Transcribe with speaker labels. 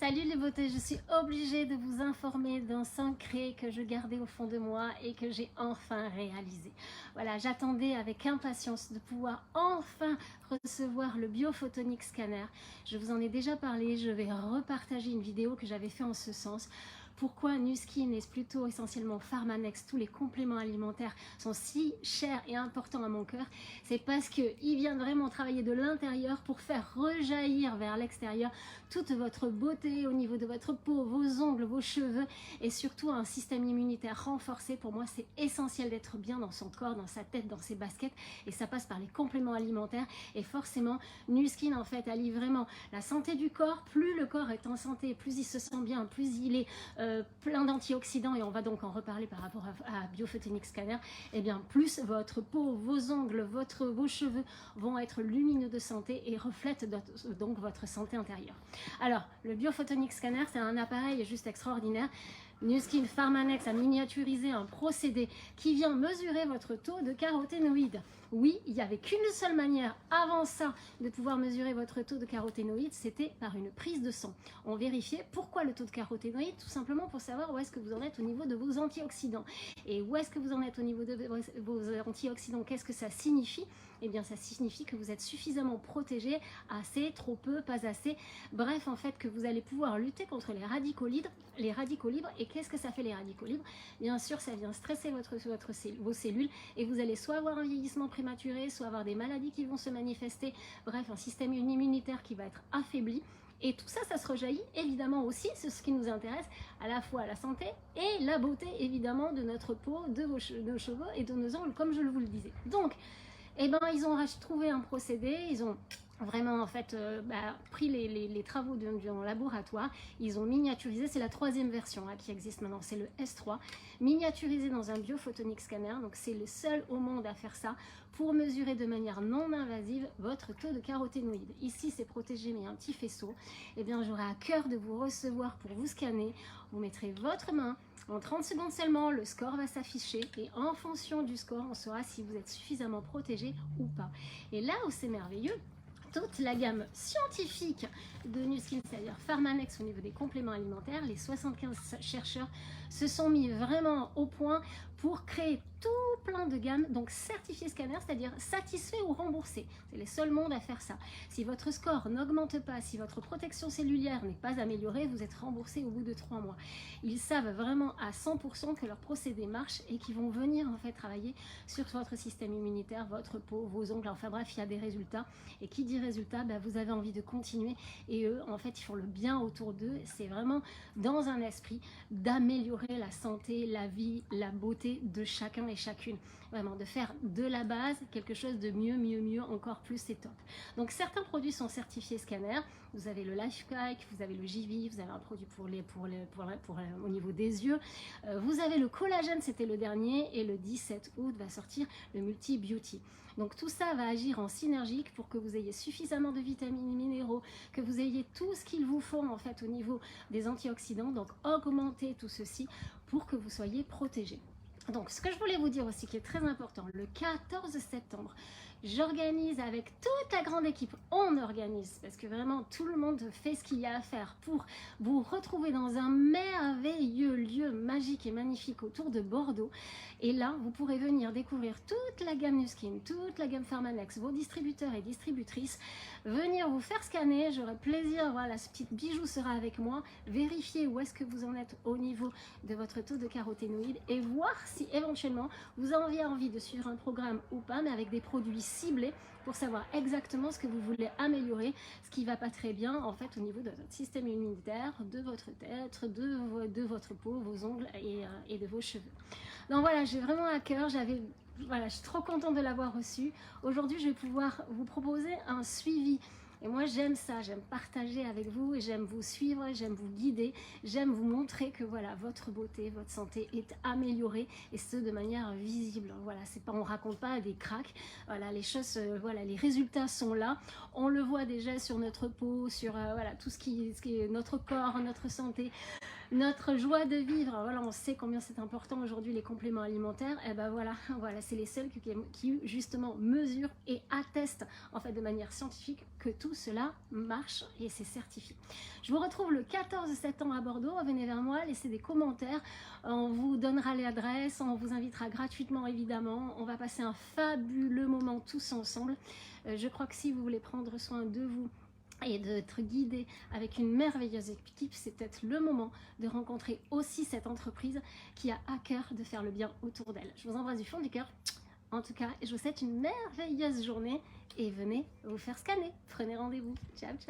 Speaker 1: Salut les beautés, je suis obligée de vous informer d'un secret que je gardais au fond de moi et que j'ai enfin réalisé. Voilà, j'attendais avec impatience de pouvoir enfin recevoir le Biophotonic Scanner. Je vous en ai déjà parlé, je vais repartager une vidéo que j'avais fait en ce sens. Pourquoi Nu Skin et plutôt essentiellement Pharmanex, tous les compléments alimentaires sont si chers et importants à mon cœur, c'est parce qu'ils viennent vraiment travailler de l'intérieur pour faire rejaillir vers l'extérieur toute votre beauté au niveau de votre peau, vos ongles, vos cheveux et surtout un système immunitaire renforcé. Pour moi, c'est essentiel d'être bien dans son corps, dans sa tête, dans ses baskets et ça passe par les compléments alimentaires et forcément, Nu Skin en fait allie vraiment la santé du corps. Plus le corps est en santé, plus il se sent bien, plus il est plein d'antioxydants et on va donc en reparler par rapport à Biophotonic Scanner, et bien plus votre peau, vos ongles, vos cheveux vont être lumineux de santé et reflètent donc votre santé intérieure. Alors, le Biophotonic Scanner, c'est un appareil juste extraordinaire. Nu Skin Pharmanex a miniaturisé un procédé qui vient mesurer votre taux de caroténoïdes. Oui, il n'y avait qu'une seule manière avant ça de pouvoir mesurer votre taux de caroténoïdes, c'était par une prise de sang. On vérifiait pourquoi le taux de caroténoïdes, tout simplement pour savoir où est-ce que vous en êtes au niveau de vos antioxydants. Et où est-ce que vous en êtes au niveau de vos antioxydants, qu'est-ce que ça signifie? Eh bien, ça signifie que vous êtes suffisamment protégé, assez, trop peu, pas assez. Bref, en fait, que vous allez pouvoir lutter contre les radicaux libres. Et qu'est-ce que ça fait les radicaux libres? Bien sûr, ça vient stresser vos cellules et vous allez soit avoir un vieillissement prématuré, soit avoir des maladies qui vont se manifester. Bref, un système immunitaire qui va être affaibli. Et tout ça, ça se rejaillit évidemment aussi sur ce qui nous intéresse, à la fois la santé et la beauté évidemment de notre peau, de nos cheveux et de nos ongles, comme je vous le disais. Donc, eh ben, ils ont trouvé un procédé, ils ont vraiment en fait pris les travaux du laboratoire, ils ont miniaturisé, c'est la troisième version qui existe maintenant, c'est le S3, miniaturisé dans un biophotonic scanner, donc c'est le seul au monde à faire ça, pour mesurer de manière non invasive votre taux de caroténoïdes. Ici c'est protégé mais il y a un petit faisceau, et bien j'aurai à cœur de vous recevoir pour vous scanner, vous mettrez votre main, en 30 secondes seulement, le score va s'afficher et en fonction du score, on saura si vous êtes suffisamment protégé ou pas. Et là où c'est merveilleux, toute la gamme scientifique de Nu Skin, c'est-à-dire Pharmanex au niveau des compléments alimentaires, les 75 chercheurs se sont mis vraiment au point pour créer tout plein de gammes, donc certifié scanner, c'est-à-dire satisfait ou remboursé. C'est les seuls mondes à faire ça. Si votre score n'augmente pas, si votre protection cellulaire n'est pas améliorée, vous êtes remboursé au bout de 3 mois. Ils savent vraiment à 100% que leur procédé marche et qu'ils vont venir en fait travailler sur votre système immunitaire, votre peau, vos ongles, enfin bref, il y a des résultats. Et qui dit résultat, vous avez envie de continuer et eux, en fait, ils font le bien autour d'eux. C'est vraiment dans un esprit d'améliorer la santé, la vie, la beauté de chacun et chacune. Vraiment, de faire de la base quelque chose de mieux, encore plus, c'est top. Donc, certains produits sont certifiés scanner. Vous avez le LifeKike, vous avez le Givi, vous avez un produit au niveau des yeux. Vous avez le collagène, c'était le dernier, et le 17 août va sortir le Multi Beauty. Donc tout ça va agir en synergique pour que vous ayez suffisamment de vitamines et minéraux, que vous ayez tout ce qu'il vous faut en fait au niveau des antioxydants. Donc augmentez tout ceci pour que vous soyez protégés. Donc ce que je voulais vous dire aussi qui est très important, le 14 septembre, j'organise avec toute la grande équipe, on organise parce que vraiment tout le monde fait ce qu'il y a à faire pour vous retrouver dans un merveilleux lieu magique et magnifique autour de Bordeaux. Et là, vous pourrez venir découvrir toute la gamme Nu Skin, toute la gamme Pharmanex, vos distributeurs et distributrices, venir vous faire scanner, j'aurai plaisir, voilà, ce petit bijou sera avec moi, vérifier où est-ce que vous en êtes au niveau de votre taux de caroténoïdes et voir si éventuellement vous avez envie de suivre un programme ou pas, mais avec des produits ciblés pour savoir exactement ce que vous voulez améliorer, ce qui va pas très bien en fait au niveau de votre système immunitaire, de votre tête, de votre peau, vos ongles et de vos cheveux. Donc voilà, j'ai vraiment à cœur, voilà, je suis trop contente de l'avoir reçu. Aujourd'hui, je vais pouvoir vous proposer un suivi. Et moi, j'aime ça, j'aime partager avec vous, et j'aime vous suivre, j'aime vous guider, j'aime vous montrer que voilà, votre beauté, votre santé est améliorée, et ce de manière visible. Voilà, c'est pas, on raconte pas des cracks. Voilà, les choses, voilà, les résultats sont là. On le voit déjà sur notre peau, sur voilà tout ce qui est notre corps, notre santé. notre joie de vivre. Voilà, on sait combien c'est important aujourd'hui les compléments alimentaires. Et ben voilà, voilà, c'est les seuls qui justement mesurent et attestent en fait de manière scientifique que tout cela marche et c'est certifié. Je vous retrouve le 14 septembre à Bordeaux. Venez vers moi, laissez des commentaires. On vous donnera les adresses, on vous invitera gratuitement évidemment. On va passer un fabuleux moment tous ensemble. Je crois que si vous voulez prendre soin de vous et d'être guidé avec une merveilleuse équipe, c'est peut-être le moment de rencontrer aussi cette entreprise qui a à cœur de faire le bien autour d'elle. Je vous embrasse du fond du cœur. En tout cas, je vous souhaite une merveilleuse journée et venez vous faire scanner. Prenez rendez-vous. Ciao, ciao.